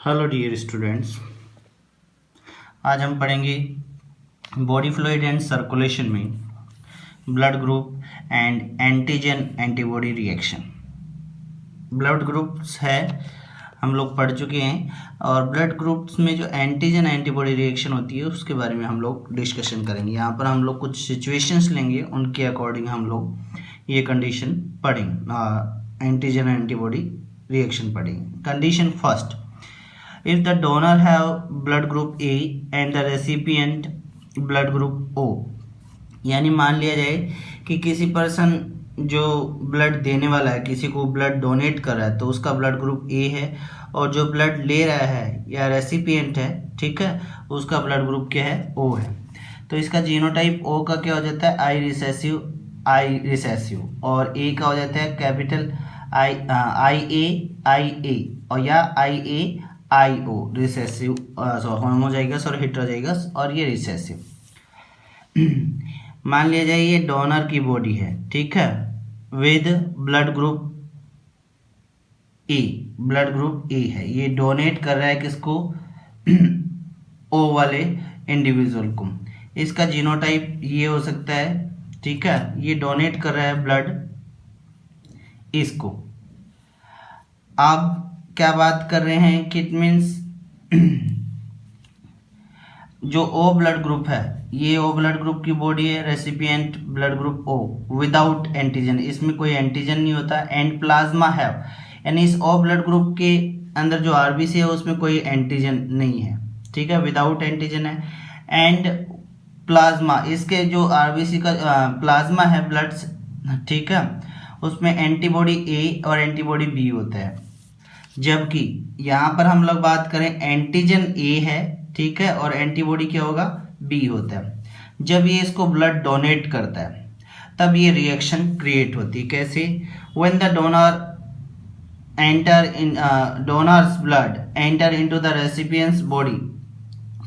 Hello dear students, आज हम पढ़ेंगे बॉडी फ्लूइड एंड सर्कुलेशन में blood group and antigen antibody reaction. Blood groups है हम लोग पढ़ चुके हैं और ब्लड ग्रुप्स में जो एंटीजन एंटीबॉडी रिएक्शन होती है उसके बारे में हम लोग डिस्कशन करेंगे। यहाँ पर हम लोग कुछ सिचुएशंस लेंगे, उनके अकॉर्डिंग हम लोग ये कंडीशन पढ़ेंगे, एंटीजन एंटीबॉडी रिएक्शन पढ़ेंगे। Condition first, if the donor have blood group A and the recipient blood group O, यानी मान लिया जाए कि किसी पर्सन जो ब्लड देने वाला है, किसी को ब्लड डोनेट कर रहा है, तो उसका ब्लड ग्रुप ए है और जो ब्लड ले रहा है या रेसिपिएंट है, ठीक है, उसका ब्लड ग्रुप क्या है, ओ है। तो इसका जीनोटाइप ओ का क्या हो जाता है, आई रिसेसिव, और ए का हो जाता है कैपिटल आई ए और या आई ओ रिसेसिव, होमो जाएगा और हेटेरो जाएगा और ये रिसेसिव। मान लिया जाए ये डोनर की बॉडी है, ठीक है, विद ब्लड ग्रुप ए है। ये डोनेट कर रहा है किसको, ओ वाले इंडिविजुअल को। इसका जीनोटाइप ये हो सकता है, ठीक है, ये डोनेट कर रहा है ब्लड इसको। अब क्या बात कर रहे हैं कि इट मीन्स जो ओ ब्लड ग्रुप है, ये ओ ब्लड ग्रुप की बॉडी है, recipient blood group O without antigen, इसमें कोई एंटीजन नहीं होता, एंड प्लाज्मा है, यानी इस ओ ब्लड ग्रुप के अंदर जो आरबीसी है उसमें कोई एंटीजन नहीं है, ठीक है, विदाउट एंटीजन है। एंड प्लाज्मा, इसके जो आरबीसी का प्लाज्मा है ब्लड, ठीक है, उसमें एंटीबॉडी ए और एंटीबॉडी बी होता है। जबकि यहाँ पर हम लोग बात करें एंटीजन ए है, ठीक है, और एंटीबॉडी क्या होगा, बी होता है। जब ये इसको ब्लड डोनेट करता है तब ये रिएक्शन क्रिएट होती है। कैसे, when the donors blood enter into the recipients body,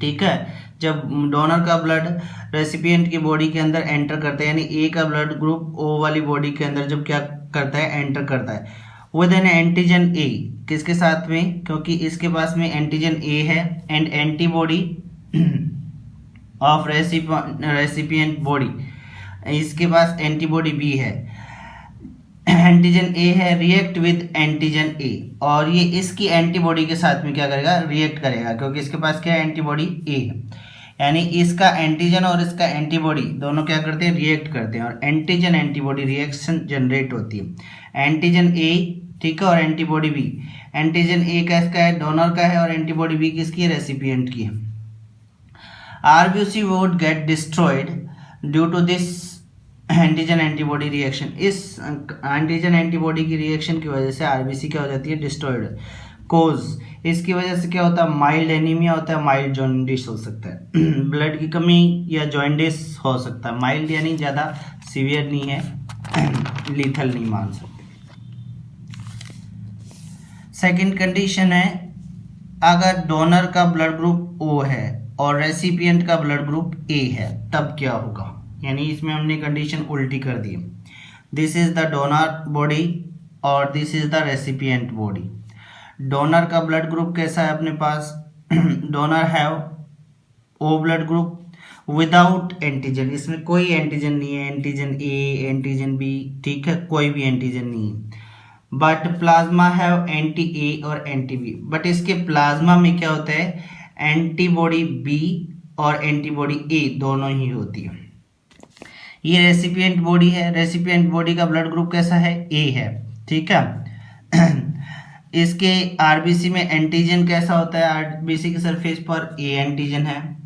ठीक है, जब डोनर का ब्लड रेसिपिएंट की बॉडी के अंदर एंटर करता है, यानी ए का ब्लड ग्रुप ओ वाली बॉडी के अंदर जब क्या करता है, एंटर करता है विद एन एंटीजन ए, किसके साथ में, क्योंकि इसके पास में एंटीजन ए है and antibody of recipient body, इसके पास एंटीबॉडी बी है, एंटीजन ए है, रिएक्ट विद एंटीजन ए, और ये इसकी एंटीबॉडी के साथ में क्या करेगा, रिएक्ट करेगा, क्योंकि इसके पास क्या है, एंटीबॉडी ए है, यानी इसका एंटीजन और इसका एंटीबॉडी दोनों क्या करते हैं, रिएक्ट करते हैं, और एंटीजन एंटीबॉडी रिएक्शन जनरेट होती है। एंटीजन ए, ठीक है, और एंटीबॉडी बी, एंटीजन ए किसका है, डोनर का है, और एंटीबॉडी बी किसकी है, रेसिपिएंट की है। RBC would get destroyed due to this antigen antibody reaction. इस एंटीजन एंटीबॉडी की रिएक्शन की वजह से आरबीसी क्या हो जाती है, डिस्ट्रॉयड। कोज, इसकी वजह से क्या होता है, माइल्ड एनीमिया होता है, माइल्ड जॉन्डिस हो सकता है, ब्लड की कमी या जॉन्डिस हो सकता है, माइल्ड यानी ज़्यादा सीवियर नहीं है, लीथल नहीं मान सकते। सेकंड कंडीशन है, अगर डोनर का ब्लड ग्रुप ओ है और रेसिपिएंट का ब्लड ग्रुप ए है तब क्या होगा, यानी इसमें हमने कंडीशन उल्टी कर दी। This is the donor body और this is the recipient body. Donor का ब्लड ग्रुप कैसा है अपने पास, donor have O blood group without antigen, इसमें कोई एंटीजन नहीं है, एंटीजन ए, एंटीजन बी, ठीक है, कोई भी एंटीजन नहीं है। But plasma have anti A और एंटी बी, बट इसके प्लाज्मा में क्या होता है, एंटीबॉडी बी और एंटीबॉडी ए दोनों ही होती है। ये रेसिपिएंट बॉडी है, रेसिपिएंट बॉडी का ब्लड ग्रुप कैसा है, ए है, ठीक है। इसके आरबीसी में एंटीजन कैसा होता है, आरबीसी के सरफेस पर ए एंटीजन है,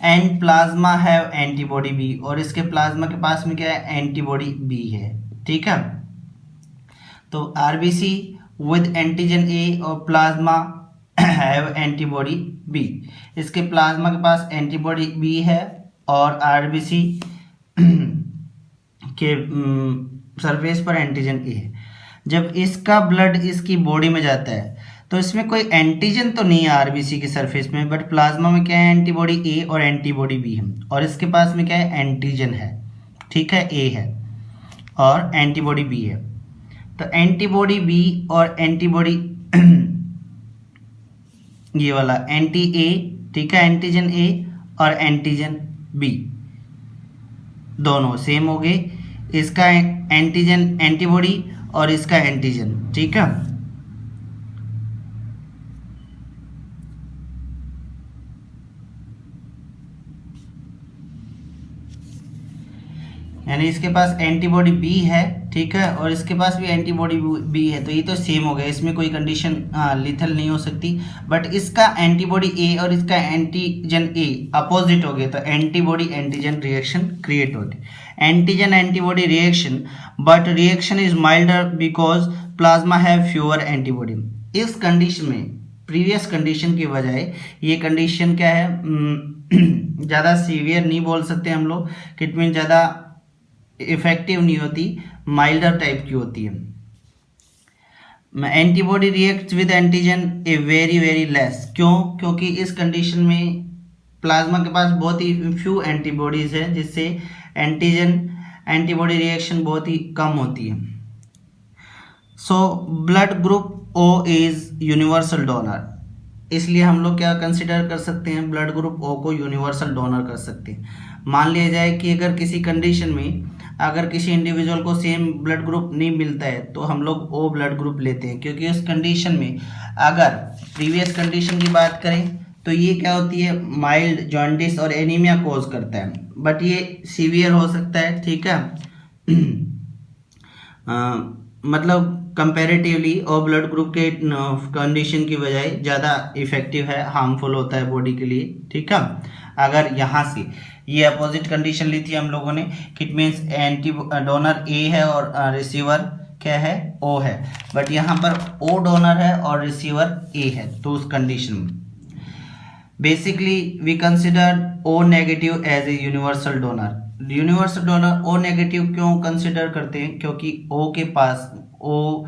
and plasma have antibody B, और इसके प्लाज्मा के पास में क्या है, एंटीबॉडी बी है, ठीक है। तो आरबीसी विद एंटीजन ए और प्लाज्मा हैव एंटीबॉडी बी, इसके प्लाज्मा के पास एंटीबॉडी बी है और आरबीसी के सरफेस पर एंटीजन ए है। जब इसका ब्लड इसकी बॉडी में जाता है तो इसमें कोई एंटीजन तो नहीं है आरबीसी के सरफेस में, बट प्लाज्मा में क्या है, एंटीबॉडी ए और एंटीबॉडी बी है, और इसके पास में क्या है, एंटीजन है, ठीक है, ए है और एंटीबॉडी बी है। तो एंटीबॉडी बी और एंटीबॉडी ये वाला एंटी ए, ठीक है, एंटीजन ए और एंटीजन बी दोनों सेम हो गए। इसका एंटीजन एंटीबॉडी और इसका एंटीजन, ठीक है। यानी इसके पास एंटीबॉडी बी है, ठीक है, और इसके पास भी एंटीबॉडी बी है, तो ये तो सेम हो गया, इसमें कोई कंडीशन लिथल नहीं हो सकती। बट इसका एंटीबॉडी ए और इसका एंटीजन ए अपोजिट हो गए, तो एंटीबॉडी एंटीजन रिएक्शन क्रिएट होती है। Antigen antibody reaction, but reaction is milder because plasma have fewer antibody. इस कंडीशन में प्रीवियस कंडीशन की बजाय ये कंडीशन क्या है, ज़्यादा सीवियर नहीं बोल सकते हम लोग, कि इट मीन ज़्यादा इफेक्टिव नहीं होती, माइल्डर टाइप की होती है। Antibody reacts with antigen a very very less. क्यों? क्योंकि इस कंडीशन में प्लाज्मा के पास बहुत ही फ्यू एंटीबॉडीज है, जिससे एंटीजन एंटीबॉडी रिएक्शन बहुत ही कम होती है। So blood group O is universal donor, इसलिए हम लोग क्या कंसिडर कर सकते हैं, ब्लड ग्रुप ओ को यूनिवर्सल डोनर कर सकते हैं। मान लिया जाए कि अगर किसी कंडीशन में अगर किसी इंडिविजुअल को सेम ब्लड ग्रुप नहीं मिलता है, तो हम लोग ओ ब्लड ग्रुप लेते हैं, क्योंकि उस कंडीशन में अगर प्रीवियस कंडीशन की बात करें तो ये क्या होती है, माइल्ड जॉन्डिस और एनीमिया कोज करता है, बट ये सीवियर हो सकता है, ठीक है। मतलब कंपैरेटिवली ओ ब्लड ग्रुप के कंडीशन की बजाय ज़्यादा इफेक्टिव है, हार्मफुल होता है बॉडी के लिए, ठीक है। अगर यहाँ से ये अपोजिट कंडीशन ली थी हम लोगों ने, इट मीन्स एंटी डोनर ए है और रिसीवर क्या है, ओ है, बट यहाँ पर ओ डोनर है और रिसीवर ए है, तो उस कंडीशन में basically we consider O negative as a universal donor. Universal donor O negative क्यों कंसिडर करते हैं, क्योंकि ओ के पास ओ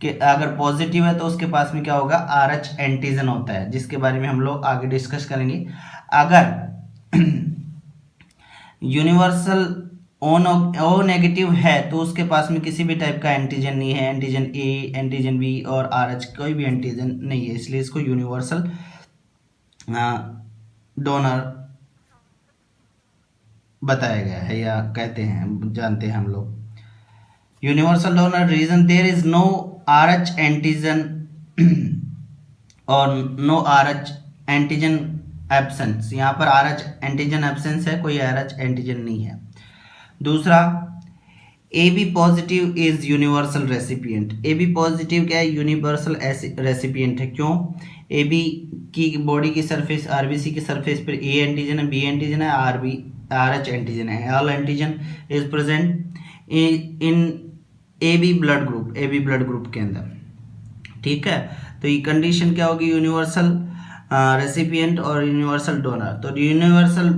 के अगर पॉजिटिव है तो उसके पास में क्या होगा, RH एंटीजन होता है, जिसके बारे में हम लोग आगे डिस्कस करेंगे। अगर यूनिवर्सल ओ नेगेटिव है तो उसके पास में किसी भी टाइप का एंटीजन नहीं है, एंटीजन ए, एंटीजन बी और RH कोई भी एंटीजन नहीं है, इसलिए इसको यूनिवर्सल डोनर बताया गया है, या कहते हैं, जानते हैं हम लोग। Universal donor reason there is no RH antigen और नो RH एंटीजन एब्सेंस, यहाँ पर RH एंटीजन एब्सेंस है, कोई RH एंटीजन नहीं है। दूसरा, AB positive is universal recipient. AB positive क्या है, यूनिवर्सल रेसिपिएंट है। क्यों? AB की बॉडी की सरफेस, RBC की सरफेस पर A एंटीजन है, B एंटीजन है, RH एंटीजन है। All antigen is present in AB blood group के अंदर, ठीक है। तो ये कंडीशन क्या होगी, यूनिवर्सल रेसिपिएंट और यूनिवर्सल डोनर। तो यूनिवर्सल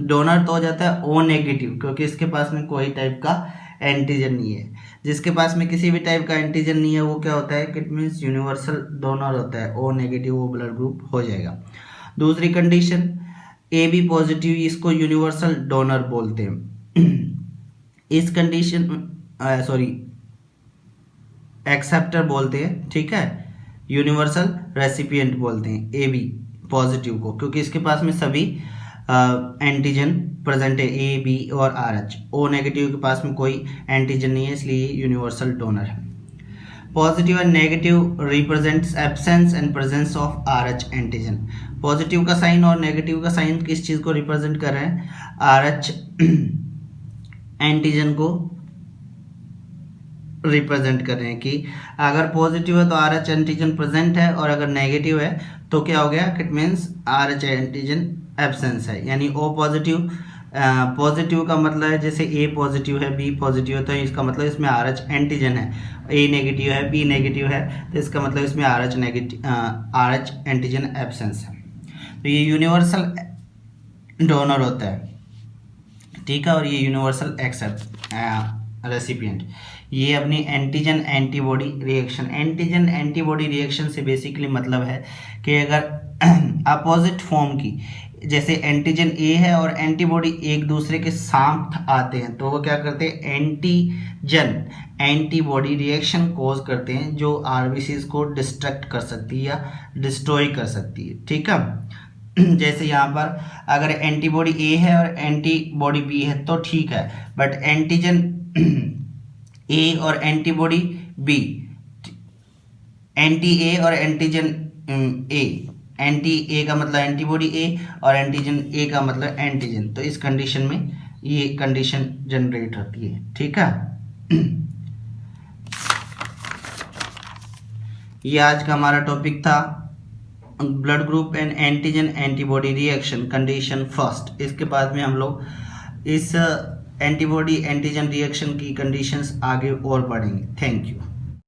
डोनर तो हो जाता है O नेगेटिव, क्योंकि इसके पास में कोई टाइप का एंटीजन नहीं है। जिसके पास में किसी भी टाइप का एंटीजन नहीं है वो क्या होता है, इट मीन्स यूनिवर्सल डोनर होता है, O नेगेटिव वो ब्लड ग्रुप हो जाएगा। दूसरी कंडीशन AB पॉजिटिव, इसको यूनिवर्सल डोनर बोलते हैं। इस कंडीशन एक्सेप्टर बोलते हैं, ठीक है। यूनिवर्सल रेसिपिएंट बोलते हैं AB पॉजिटिव को, क्योंकि इसके पास में सभी एंटीजन प्रेजेंट है, A, B और RH। O नेगेटिव के पास में कोई एंटीजन नहीं है, इसलिए यूनिवर्सल डोनर है। Positive and negative represents absence and presence of RH antigen. Positive का साइन और नेगेटिव का साइन किस चीज़ को रिप्रेजेंट कर रहे हैं, RH एंटीजन को रिप्रेजेंट कर रहे हैं, कि अगर पॉजिटिव है तो RH एंटीजन प्रेजेंट है, और अगर नेगेटिव है तो क्या हो गया, it means RH antigen absence है। यानी O पॉजिटिव, पॉजिटिव का मतलब है जैसे A पॉजिटिव है, B पॉजिटिव है, तो इसका मतलब इसमें RH एंटीजन है। A नेगेटिव है, B नेगेटिव है, तो इसका मतलब इसमें RH एंटीजन एब्सेंस है। तो ये यूनिवर्सल डोनर होता है, ठीक है, और ये यूनिवर्सल एक्सेप्ट रेसिपिएंट। ये अपनी एंटीजन एंटीबॉडी रिएक्शन से बेसिकली मतलब है कि अगर अपोजिट फॉर्म की जैसे एंटीजन ए है और एंटीबॉडी एक दूसरे के साथ आते हैं तो वो क्या करते हैं, एंटीजन एंटीबॉडी रिएक्शन कॉज करते हैं जो आरबीसीज को डिस्ट्रक्ट कर सकती है या डिस्ट्रॉय कर सकती है। ठीक है, जैसे यहाँ पर अगर एंटीबॉडी ए है और एंटीबॉडी बी है तो ठीक है, बट एंटीजन ए और एंटीबॉडी बी, एंटी ए और एंटीजन ए, एंटी ए का मतलब एंटीबॉडी ए और एंटीजन ए का मतलब एंटीजन, तो इस कंडीशन में ये कंडीशन जनरेट होती है। ठीक है, ये आज का हमारा टॉपिक था blood group and antigen antibody reaction condition first. इसके बाद में हम लोग इस एंटीबॉडी एंटीजन रिएक्शन की कंडीशंस आगे और बढ़ेंगे। Thank you.